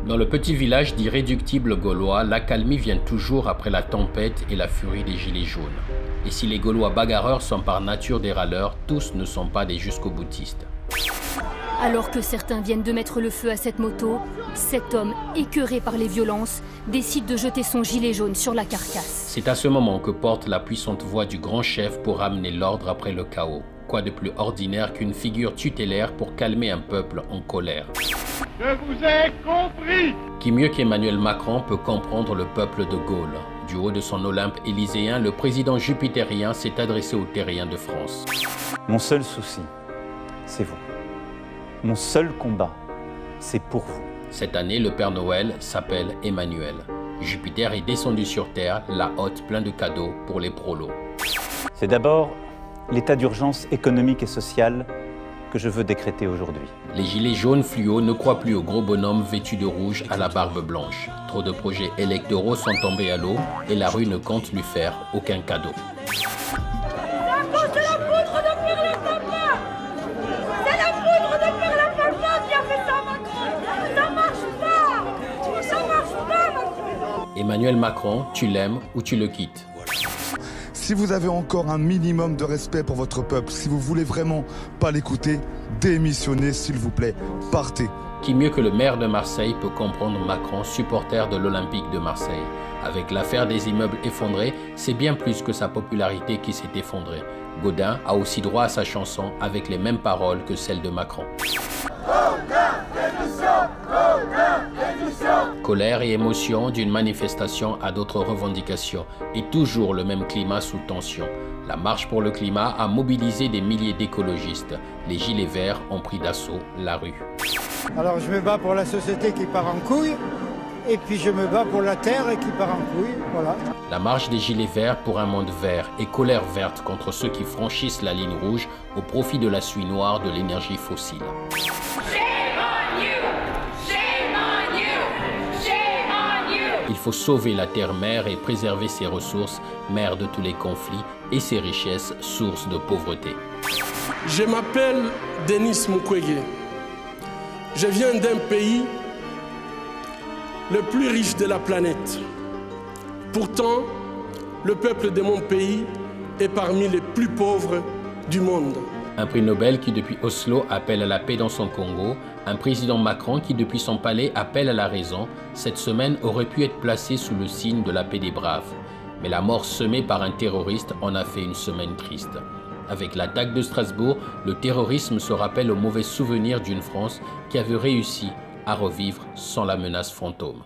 Dans le petit village d'irréductibles Gaulois, l'accalmie vient toujours après la tempête et la furie des gilets jaunes. Et si les Gaulois bagarreurs sont par nature des râleurs, tous ne sont pas des jusqu'au-boutistes. Alors que certains viennent de mettre le feu à cette moto, cet homme, écœuré par les violences, décide de jeter son gilet jaune sur la carcasse. C'est à ce moment que porte la puissante voix du grand chef pour ramener l'ordre après le chaos. Quoi de plus ordinaire qu'une figure tutélaire pour calmer un peuple en colère? Je vous ai compris! Qui mieux qu'Emmanuel Macron peut comprendre le peuple de Gaulle? Du haut de son Olympe élyséen, le président jupitérien s'est adressé aux terriens de France. Mon seul souci, c'est vous. Mon seul combat, c'est pour vous. Cette année, le Père Noël s'appelle Emmanuel. Jupiter est descendu sur Terre, la hôte plein de cadeaux pour les prolos. C'est d'abord l'état d'urgence économique et sociale que je veux décréter aujourd'hui. Les gilets jaunes fluo ne croient plus aux gros bonhommes vêtus de rouge à la barbe blanche. Trop de projets électoraux sont tombés à l'eau et la rue ne compte lui faire aucun cadeau. Emmanuel Macron, tu l'aimes ou tu le quittes? Si vous avez encore un minimum de respect pour votre peuple, si vous voulez vraiment pas l'écouter, démissionnez s'il vous plaît, partez. Qui mieux que le maire de Marseille peut comprendre Macron, supporter de l'Olympique de Marseille? Avec l'affaire des immeubles effondrés, c'est bien plus que sa popularité qui s'est effondrée. Gaudin a aussi droit à sa chanson avec les mêmes paroles que celles de Macron. Colère et émotion d'une manifestation à d'autres revendications et toujours le même climat sous tension. La marche pour le climat a mobilisé des milliers d'écologistes. Les gilets verts ont pris d'assaut la rue. Alors je me bats pour la société qui part en couille et puis je me bats pour la terre qui part en couille, voilà. La marche des gilets verts pour un monde vert et colère verte contre ceux qui franchissent la ligne rouge au profit de la suie noire de l'énergie fossile. Il faut sauver la terre-mère et préserver ses ressources, mère de tous les conflits, et ses richesses, source de pauvreté. Je m'appelle Denis Mukwege. Je viens d'un pays le plus riche de la planète. Pourtant, le peuple de mon pays est parmi les plus pauvres du monde. Un prix Nobel qui depuis Oslo appelle à la paix dans son Congo, un président Macron qui depuis son palais appelle à la raison, cette semaine aurait pu être placé sous le signe de la paix des braves. Mais la mort semée par un terroriste en a fait une semaine triste. Avec l'attaque de Strasbourg, le terrorisme se rappelle au mauvais souvenir d'une France qui avait réussi à revivre sans la menace fantôme.